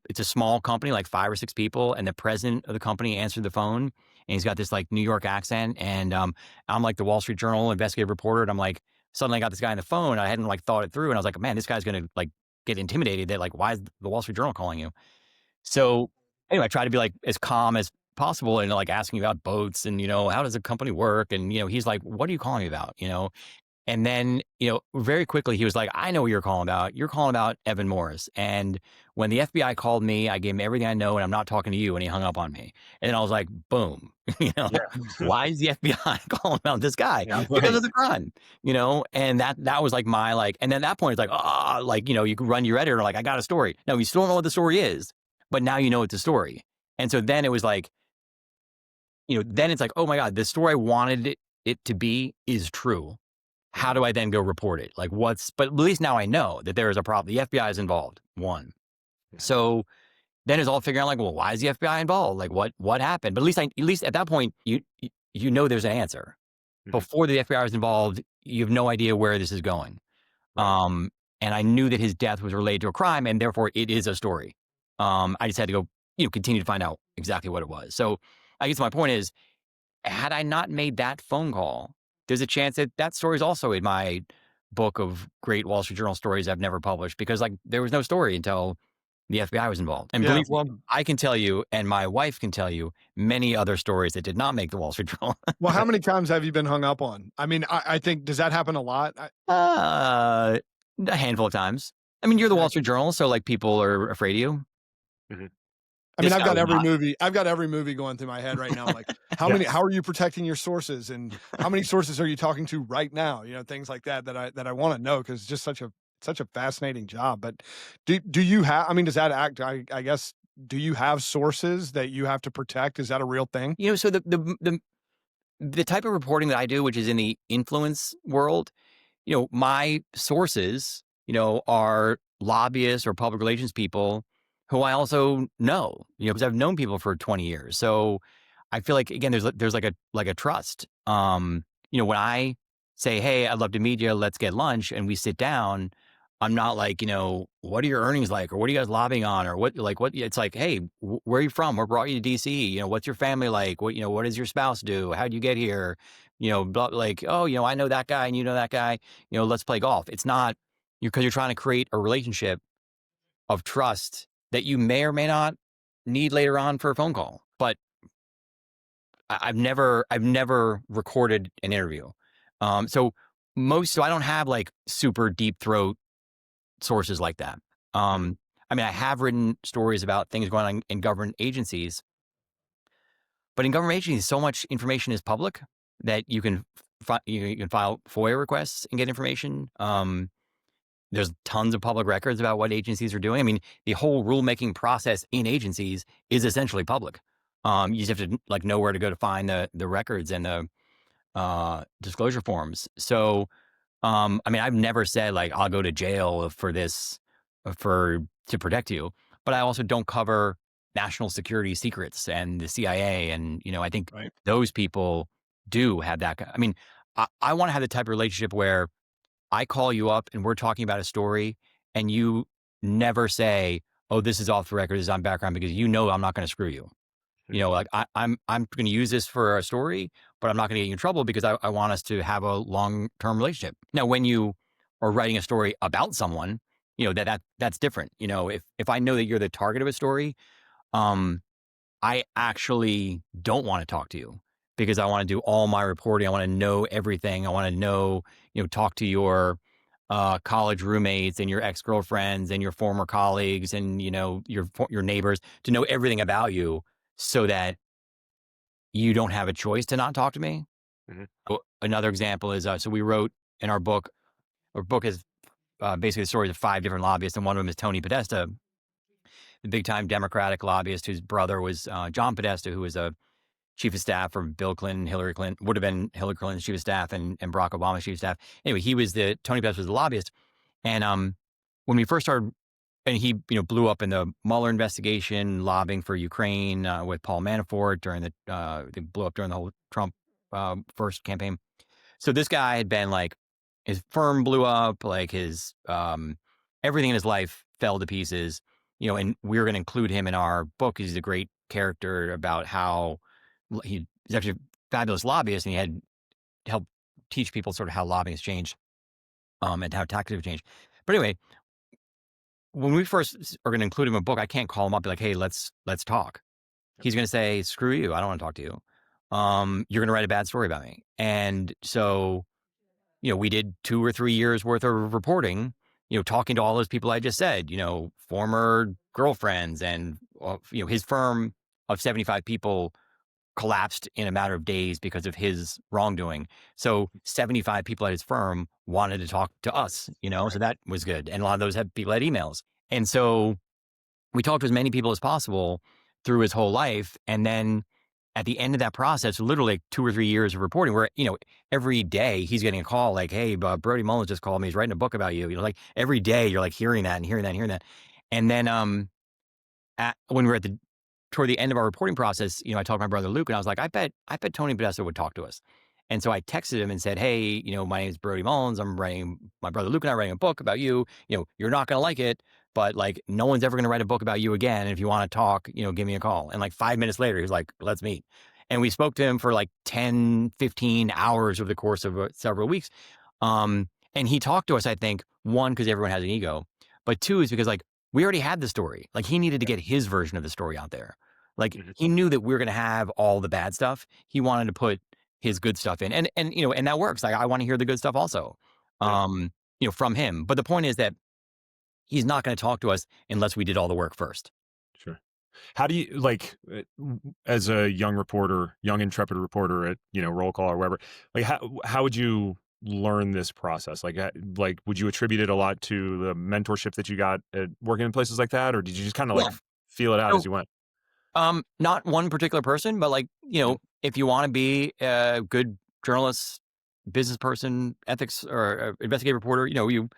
it's a small company, like 5 or 6 people, and the president of the company answered the phone, and he's got this like New York accent, and I'm like the Wall Street Journal investigative reporter, and I'm like, suddenly I got this guy on the phone. I hadn't like thought it through, and I was like, man, this guy's gonna like get intimidated. That like, why is the Wall Street Journal calling you? So anyway, I try to be like as calm as possible and like asking about boats and how does a company work, and he's like, what are you calling me about? And then, very quickly he was like, I know what you're calling about. You're calling about Evan Morris. And when the FBI called me, I gave him everything I know, and I'm not talking to you. And he hung up on me. And then I was like, boom, why is the FBI calling about this guy? Yeah, because of the crime, and that was like my, like, and then at that point it's like, you can run your editor, like, I got a story. Now you still don't know what the story is, but now you know it's a story. And so then it was like, then it's like, oh my God, the story I wanted it to be is true. how do I then go report it? Like but at least now I know that there is a problem. The FBI is involved. One. So then it's all figuring out like, well, why is the FBI involved? Like what happened? But at least at that point, you know there's an answer. Before the FBI was involved, you have no idea where this is going. Right. And I knew that his death was related to a crime, and therefore it is a story. I just had to go, continue to find out exactly what it was. So I guess my point is, had I not made that phone call, there's a chance that that story is also in my book of great Wall Street Journal stories I've never published, because like there was no story until the FBI was involved. And Yeah, believe me, well, I can tell you, and my wife can tell you, many other stories that did not make the Wall Street Journal. how many times have you been hung up on? I mean, I think, does that happen a lot? A handful of times. I mean, you're the Okay. Wall Street Journal, so like people are afraid of you. I mean, This I've guy got was every not. movie. I've got every movie going through my head right now. Like, how are you protecting your sources, and how many sources are you talking to right now? Things like that I want to know, because it's just such a fascinating job. But do you have? I mean, does that act? I guess. Do you have sources that you have to protect? Is that a real thing? So the type of reporting that I do, which is in the influence world, my sources, are lobbyists or public relations people who I also know, because I've known people for 20 years. So I feel like, again, there's like a trust. When I say, hey, I'd love to meet you, let's get lunch, and we sit down, I'm not like, what are your earnings like, or what are you guys lobbying on, or what, it's like, hey, where are you from? What brought you to DC? What's your family like? What does your spouse do? How'd you get here? Like, oh, I know that guy and you know that guy, let's play golf. It's not, because you're trying to create a relationship of trust that you may or may not need later on for a phone call. But I've never recorded an interview. So I don't have like super deep throat sources like that. I mean, I have written stories about things going on in government agencies, but in government agencies, so much information is public that you can file FOIA requests and get information. There's tons of public records about what agencies are doing. I mean, the whole rulemaking process in agencies is essentially public. You just have to like know where to go to find the records and the disclosure forms. So, I mean, I've never said like I'll go to jail for this, to protect you, but I also don't cover national security secrets and the CIA. And I think Right. those people do have that. I mean, I want to have the type of relationship where I call you up and we're talking about a story, and you never say, "Oh, this is off the record, this is on background," because I'm not going to screw you. Like I'm going to use this for a story, but I'm not going to get you in trouble because I want us to have a long-term relationship. Now, when you are writing a story about someone, that's different. If I know that you're the target of a story, I actually don't want to talk to you because I want to do all my reporting. I want to know everything. I want to know, talk to your college roommates and your ex-girlfriends and your former colleagues and, your neighbors, to know everything about you so that you don't have a choice to not talk to me. Another example is, so we wrote in our book is basically the stories of 5 different lobbyists, and one of them is Tony Podesta, the big-time Democratic lobbyist whose brother was John Podesta, who was a chief of staff for Bill Clinton, Hillary Clinton, would have been Hillary Clinton's chief of staff, and Barack Obama's chief of staff. Anyway, Tony Podesta was the lobbyist. And when we first started, and he blew up in the Mueller investigation, lobbying for Ukraine with Paul Manafort during they blew up during the whole Trump first campaign. So this guy had been like, his firm blew up, like his everything in his life fell to pieces, and we were going to include him in our book. He's a great character about how he's actually a fabulous lobbyist, and he had helped teach people sort of how lobbying has changed, and how tactics have changed. But anyway, when we first are going to include him in a book, I can't call him up and be like, hey, let's talk. He's going to say, screw you, I don't want to talk to you. You're going to write a bad story about me. And so, we did 2 or 3 years worth of reporting, talking to all those people I just said, former girlfriends, and his firm of 75 people collapsed in a matter of days because of his wrongdoing. So 75 people at his firm wanted to talk to us, so that was good. And a lot of those people had emails. And so we talked to as many people as possible through his whole life. And then at the end of that process, literally like 2 or 3 years of reporting, where every day he's getting a call like, "Hey, Brody Mullins just called me. He's writing a book about you." Like every day you're like hearing that and hearing that and hearing that, and then when we're toward the end of our reporting process, I talked to my brother Luke, and I was like, I bet Tony Podesta would talk to us. And so I texted him and said, "Hey, my name is Brody Mullins. My brother Luke and I are writing a book about you. You're not going to like it, but like no one's ever going to write a book about you again. And if you want to talk, give me a call." And like 5 minutes later, he was like, "Let's meet." And we spoke to him for like 10, 15 hours over the course of several weeks. And he talked to us, I think, one, because everyone has an ego, but two is because like we already had the story. Like he needed to get his version of the story out there. Like he knew that we were going to have all the bad stuff. He wanted to put his good stuff in, and that works. Like I want to hear the good stuff also, from him. But the point is that he's not going to talk to us unless we did all the work first. Sure. How do you as a young intrepid reporter at Roll Call or wherever? Like how would you learn this process? Like would you attribute it a lot to the mentorship that you got at working in places like that, or did you just kind of like feel it out as you went? Not one particular person, but like, if you want to be a good journalist, business person, ethics, or investigative reporter, you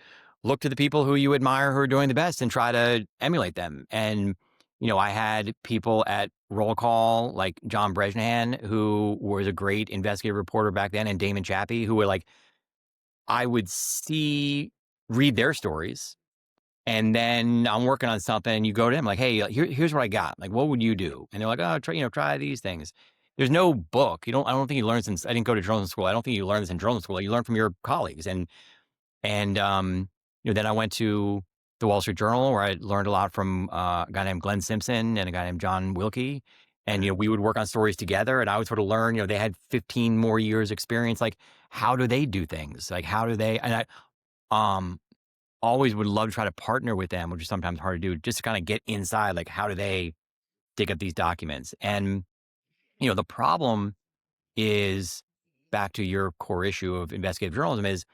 look to the people who you admire who are doing the best and try to emulate them. And, I had people at Roll Call, like John Bresnahan, who was a great investigative reporter back then, and Damon Chappie, who were like, I would read their stories. And then I'm working on something. You go to them like, "Hey, here's what I got. Like, what would you do?" And they're like, "Oh, try these things." There's no book. I don't think you learn since I didn't go to journalism school. I don't think you learn this in journalism school. You learn from your colleagues. And then I went to the Wall Street Journal, where I learned a lot from a guy named Glenn Simpson and a guy named John Wilkie. And we would work on stories together, and I would sort of learn. They had 15 more years experience. Like, how do they do things? Like, how do they? And I always would love to try to partner with them, which is sometimes hard to do, just to kind of get inside, like, how do they dig up these documents? And, the problem is, back to your core issue of investigative journalism, is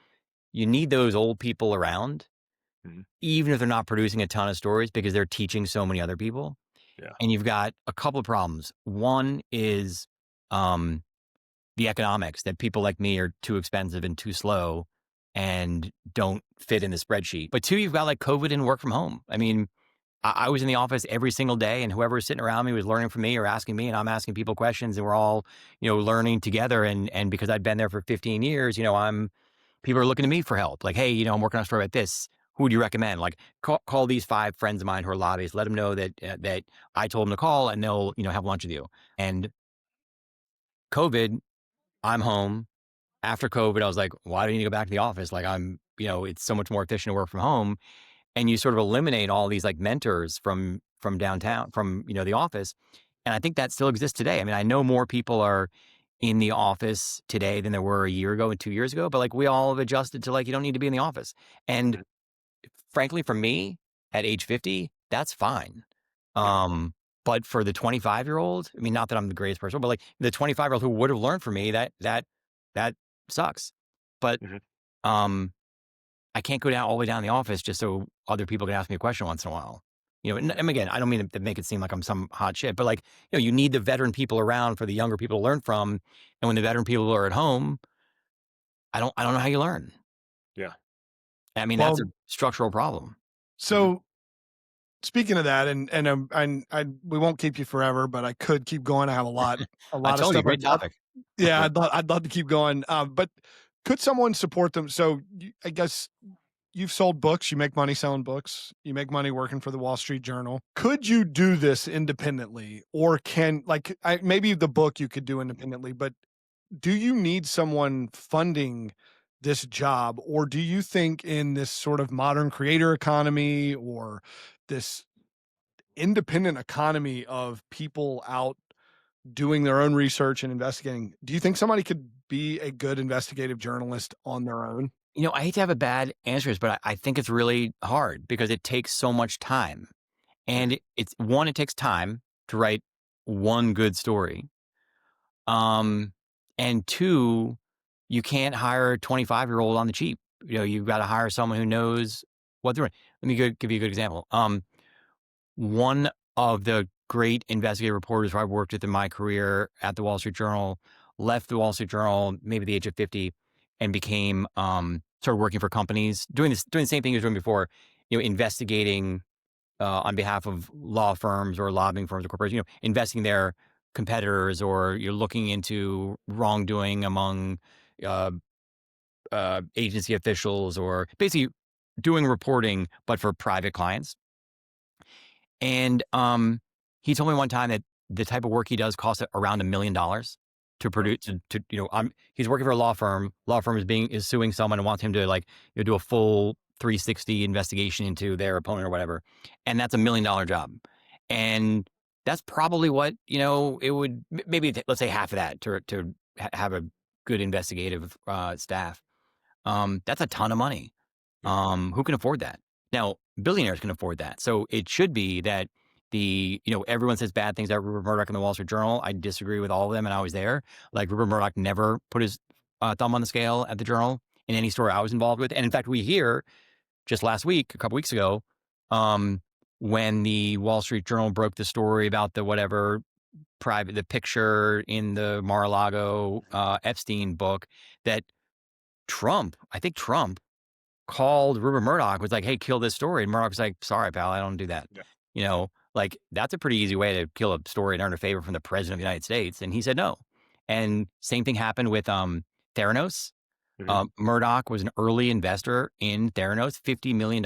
you need those old people around, even if they're not producing a ton of stories, because they're teaching so many other people. Yeah. And you've got a couple of problems. One is the economics, that people like me are too expensive and too slow and don't fit in the spreadsheet. But two, you've got like COVID and work from home. I mean, I was in the office every single day, and whoever was sitting around me was learning from me or asking me, and I'm asking people questions, and we're all, learning together. And because I'd been there for 15 years, people are looking to me for help. Like, "Hey, I'm working on a story about this. Who would you recommend?" Like, call these 5 friends of mine who are lobbyists. Let them know that I told them to call, and they'll, have lunch with you. And COVID, I'm home. After COVID, I was like, why do you need to go back to the office? Like it's so much more efficient to work from home. And you sort of eliminate all these like mentors from downtown, from, the office. And I think that still exists today. I mean, I know more people are in the office today than there were a year ago and 2 years ago, but like we all have adjusted to like, you don't need to be in the office. And frankly, for me at age 50, that's fine. But for the 25-year-old, I mean, not that I'm the greatest person, but like the 25-year-old who would have learned from me, that sucks. But I can't go down all the way down in the office just so other people can ask me a question once in a while. And again, I don't mean to make it seem like I'm some hot shit, but like, you need the veteran people around for the younger people to learn from. And when the veteran people are at home, I don't know how you learn. Yeah. I mean, that's a structural problem. So speaking of that, and we won't keep you forever, but I could keep going. I have a lot I of told stuff. you, great topic. Yeah, I'd love to keep going. But could someone support them? So I guess you've sold books. You make money selling books. You make money working for the Wall Street Journal. Could you do this independently, or maybe the book you could do independently? But do you need someone funding this job, or do you think in this sort of modern creator economy or this independent economy of people out doing their own research and investigating, do you think somebody could be a good investigative journalist on their own? I hate to have a bad answer, but I think it's really hard because it takes so much time. And it takes time to write one good story. And two, you can't hire a 25-year-old on the cheap. You've got to hire someone who knows what they're doing. Let me give you a good example. One of the great investigative reporters who I've worked with in my career at the Wall Street Journal, left the Wall Street Journal maybe at the age of 50 and became, started working for companies, doing the same thing he was doing before, investigating on behalf of law firms or lobbying firms or corporations, investing their competitors, or you're looking into wrongdoing among uh, agency officials, or basically doing reporting, but for private clients. And he told me one time that the type of work he does costs around $1 million to produce. He's working for a law firm. Law firm is suing someone and wants him to do a full 360 investigation into their opponent or whatever, and that's $1 million job. And that's probably what it would maybe let's say half of that to have a good investigative staff. That's a ton of money. Who can afford that? Now, billionaires can afford that. So it should be that everyone says bad things about Rupert Murdoch in the Wall Street Journal. I disagree with all of them, and I was there. Like, Rupert Murdoch never put his thumb on the scale at the Journal in any story I was involved with. And in fact, we hear just last week, a couple weeks ago, when the Wall Street Journal broke the story about the picture in the Mar-a-Lago Epstein book, that I think Trump called Rupert Murdoch, was like, "Hey, kill this story." And Murdoch was like, "Sorry, pal, I don't do that." Yeah. That's a pretty easy way to kill a story and earn a favor from the president of the United States. And he said no. And same thing happened with Theranos. Mhm. Murdoch was an early investor in Theranos, $50 million.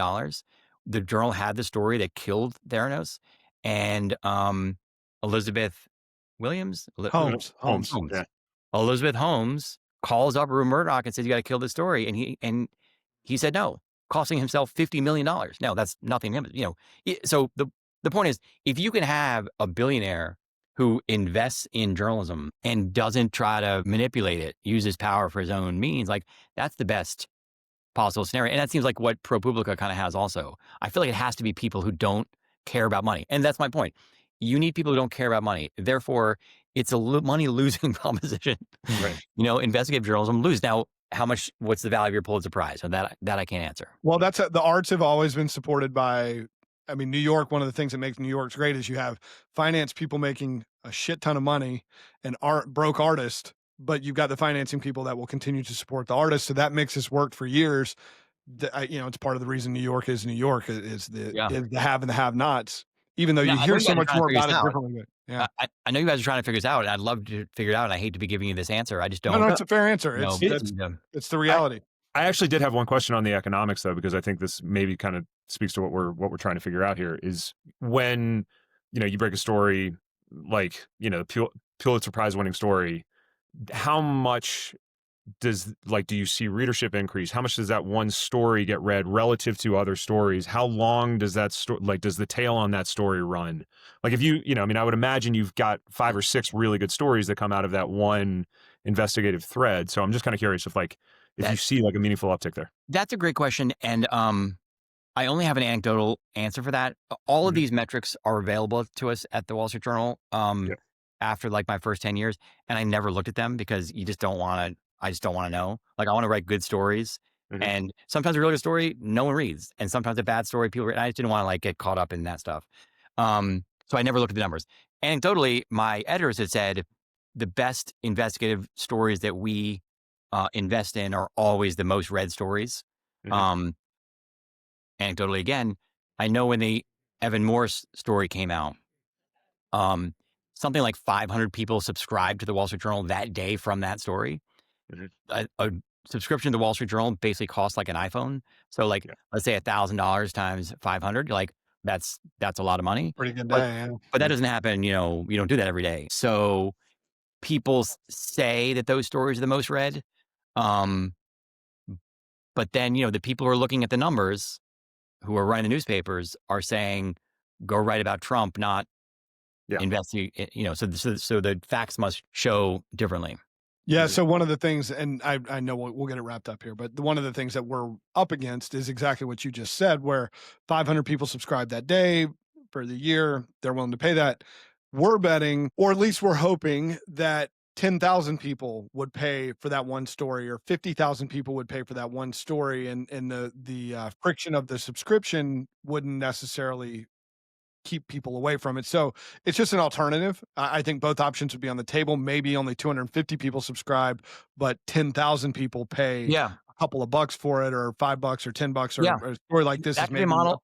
The Journal had the story that killed Theranos. And Elizabeth Williams? Holmes. Holmes. Yeah. Elizabeth Holmes calls up Rupert Murdoch and says, "You got to kill this story." And he said no, costing himself $50 million. Now, that's nothing to him. So the point is, if you can have a billionaire who invests in journalism and doesn't try to manipulate it, uses power for his own means, that's the best possible scenario. And that seems like what ProPublica kind of has also. I feel like it has to be people who don't care about money. And that's my point. You need people who don't care about money. Therefore, it's a money-losing proposition. Right. Investigative journalism lose. Now, what's the value of your Pulitzer Prize? And that I can't answer. Well, the arts have always been supported by, New York. One of the things that makes New York great is you have finance people making a shit ton of money and broke artists, but you've got the financing people that will continue to support the artists. So that mix has worked for years. It's part of the reason New York is New York, is the have and the have-nots, even though you hear so much more about it differently. Yeah. I know you guys are trying to figure this out, and I'd love to figure it out. And I hate to be giving you this answer. I just don't. No, it's a fair answer. It's the reality. I actually did have one question on the economics, though, because I think this maybe kind of speaks to what we're trying to figure out here. Is when you break a story like Pulitzer Prize winning story, how much do you see readership increase? How much does that one story get read relative to other stories? How long does that does the tail on that story run? If I would imagine you've got 5 or 6 really good stories that come out of that one investigative thread. So I'm just kind of curious if you see a meaningful uptick there. That's a great question. And I only have an anecdotal answer for that. All of these metrics are available to us at the Wall Street Journal after my first 10 years. And I never looked at them because I just don't want to know. I want to write good stories. Mm-hmm. And sometimes a really good story, no one reads. And sometimes a bad story, people read. I just didn't want to get caught up in that stuff. So I never looked at the numbers. Anecdotally, my editors had said the best investigative stories that we invest in are always the most read stories. Mm-hmm. Anecdotally, again, I know when the Evan Morse story came out, something like 500 people subscribed to the Wall Street Journal that day from that story. Mm-hmm. A subscription to the Wall Street Journal basically costs like an iPhone. So let's say $1,000 times 500, that's a lot of money. Pretty good day. But that doesn't happen. You don't do that every day. So people say that those stories are the most read. But then, the people who are looking at the numbers, who are running the newspapers, are saying, go write about Trump, not investigate. So the facts must show differently. Yeah. So one of the things, and I know we'll get it wrapped up here, but one of the things that we're up against is exactly what you just said, where 500 people subscribed that day for the year. They're willing to pay that. We're betting, or at least we're hoping, that 10,000 people would pay for that one story, or 50,000 people would pay for that one story. And the friction of the subscription wouldn't necessarily keep people away from it. So it's just an alternative. I think both options would be on the table. Maybe only 250 people subscribe, but 10,000 people pay Yeah. a couple of bucks for it, or $5 or $10, Yeah. or a story like this That is could be a maybe model.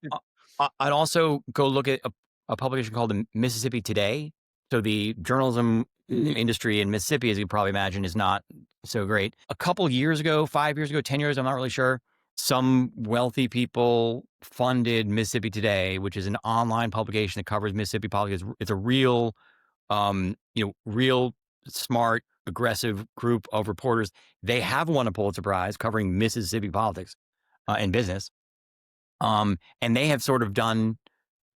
I'd also go look at a publication called the Mississippi Today. So the journalism industry in Mississippi, as you probably imagine, is not so great. A couple years ago, 5 years ago, 10 years, I'm not really sure, some wealthy people funded Mississippi Today, which is an online publication that covers Mississippi politics. It's a real, real smart, aggressive group of reporters. They have won a Pulitzer Prize covering Mississippi politics and business. And they have sort of done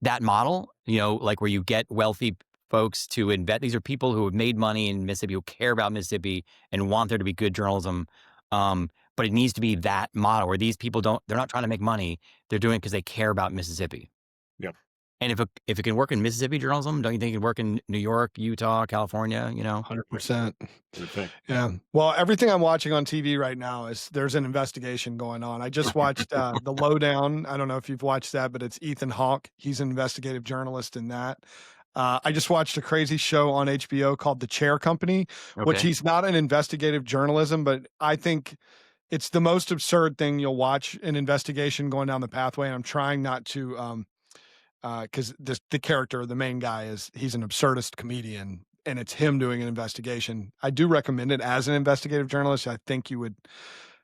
that model, like where you get wealthy folks to invest. These are people who have made money in Mississippi, who care about Mississippi and want there to be good journalism. But it needs to be that model where these people they're not trying to make money. They're doing it because they care about Mississippi. Yeah. And if it can work in Mississippi journalism, don't you think it can work in New York, Utah, California, 100%. Okay. Yeah. Well, everything I'm watching on TV right now there's an investigation going on. I just watched The Lowdown. I don't know if you've watched that, but it's Ethan Hawke. He's an investigative journalist in that. I just watched a crazy show on HBO called The Chair Company, which he's not an investigative journalism, but I think it's the most absurd thing you'll watch, an investigation going down the pathway. And I'm trying not to, because the character, the main guy, he's an absurdist comedian, and it's him doing an investigation. I do recommend it as an investigative journalist. I think you would.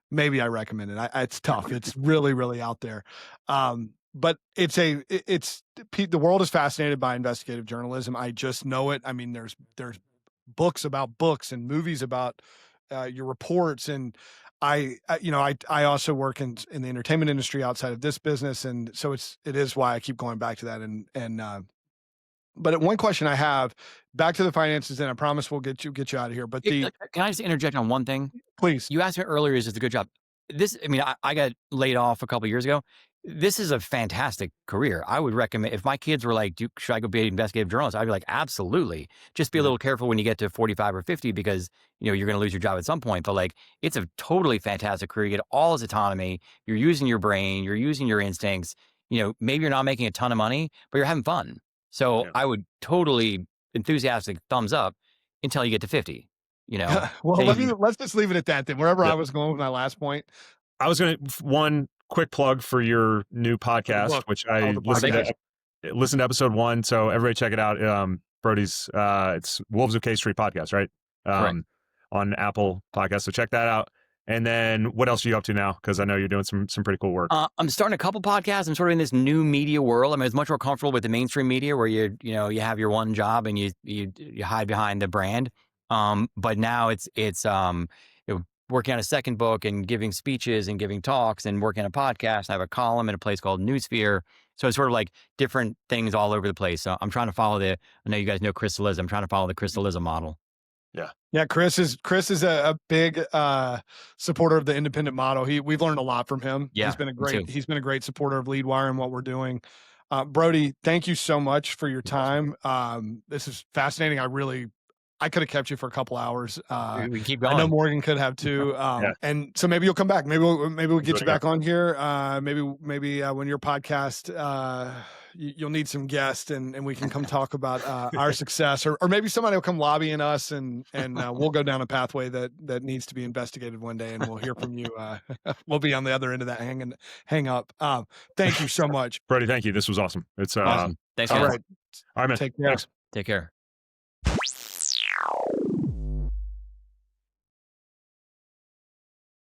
Maybe I recommend it. It's tough. It's really, really out there. But the world is fascinated by investigative journalism. I just know it. I mean, there's books about books and movies about your reports, and I also work in the entertainment industry outside of this business, and so it is why I keep going back to that. But one question I have, back to the finances, and I promise we'll get you out of here. But can I just interject on one thing? Please. You asked me earlier, is this a good job? I got laid off a couple years ago. This is a fantastic career. I would recommend, if my kids were like, should I go be an investigative journalist? I'd be like, absolutely. Just be a little careful when you get to 45 or 50, because you're going to lose your job at some point. But like, it's a totally fantastic career. You get all this autonomy. You're using your brain. You're using your instincts. Maybe you're not making a ton of money, but you're having fun. So I would totally enthusiastic thumbs up until you get to 50. Well, let's just leave it at that then. Wherever I was going with my last point, I was going to one quick plug for your new podcast, which I listened to episode 1. So everybody check it out. Brody's it's Wolves of K Street podcast, right? On Apple Podcasts. So check that out. And then what else are you up to now? Because I know you're doing some pretty cool work. I'm starting a couple podcasts. I'm sort of in this new media world. I mean, it's much more comfortable with the mainstream media where you have your one job and you hide behind the brand. But now it's working on a second book and giving speeches and giving talks and working on a podcast. I have a column in a place called Newsphere. So it's sort of like different things all over the place. So I'm trying to follow I know you guys know Crystalism. I'm trying to follow the Crystalism model. Yeah. Chris is a big supporter of the independent model. We've learned a lot from him. Yeah, he's been a great supporter of LedeWire and what we're doing. Brody, thank you so much for your time. This is fascinating. I could have kept you for a couple hours. We keep going. I know Morgan could have too. And so maybe you'll come back. Maybe we'll get you back on here. Maybe when your podcast, you'll need some guests and we can come talk about our success, or maybe somebody will come lobbying us and we'll go down a pathway that needs to be investigated one day, and we'll hear from you. We'll be on the other end of that hang up. Thank you so much, Brody. Thank you. This was awesome. It's awesome. Thanks. All right, man. take care. Thanks. Take care.